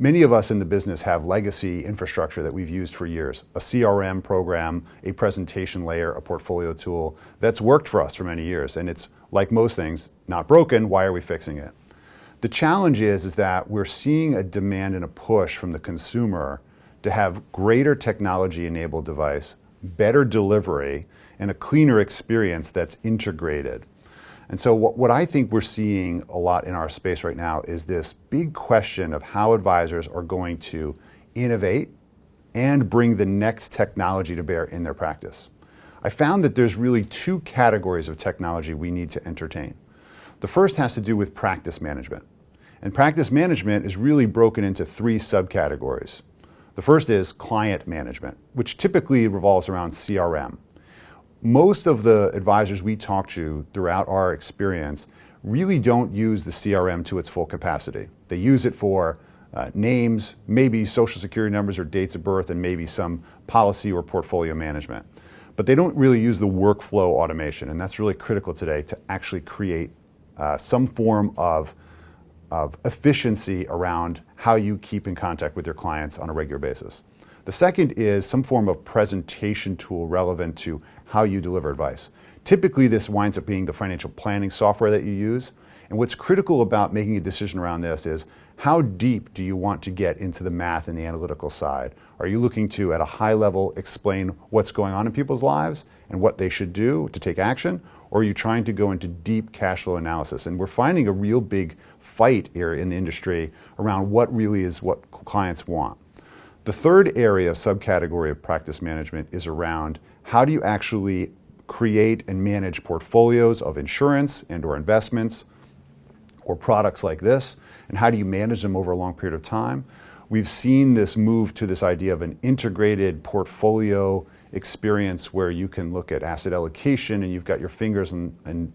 Many of us in the business have legacy infrastructure that we've used for years, a CRM program, a presentation layer, a portfolio tool that's worked for us for many years. And it's, like most things, not broken. Why are we fixing it? The challenge is that we're seeing a demand and a push from the consumer to have greater technology-enabled device, better delivery, and a cleaner experience that's integrated. And so what I think we're seeing a lot in our space right now is this big question of how advisors are going to innovate and bring the next technology to bear in their practice. I found that there's really two categories of technology we need to entertain. The first has to do with practice management. And practice management is really broken into three subcategories. The first is client management, which typically revolves around CRM. Most of the advisors we talk to throughout our experience really don't use the CRM to its full capacity. They use it for names, maybe social security numbers or dates of birth, and maybe some policy or portfolio management. But they don't really use the workflow automation, and that's really critical today to actually create some form of efficiency around how you keep in contact with your clients on a regular basis. The second is some form of presentation tool relevant to how you deliver advice. Typically, this winds up being the financial planning software that you use. And what's critical about making a decision around this is how deep do you want to get into the math and the analytical side? Are you looking to, at a high level, explain what's going on in people's lives and what they should do to take action? Or are you trying to go into deep cash flow analysis? And we're finding a real big fight here in the industry around what really is what clients want. The third area, subcategory of practice management, is around how do you actually create and manage portfolios of insurance and or investments or products like this, and how do you manage them over a long period of time? We've seen this move to this idea of an integrated portfolio experience where you can look at asset allocation and you've got your fingers on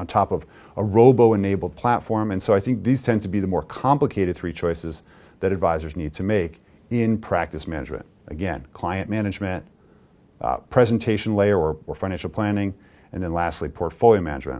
top of a robo-enabled platform. And so I think these tend to be the more complicated three choices that advisors need to make in practice management. Again, client management, presentation layer or financial planning, and then lastly, portfolio management.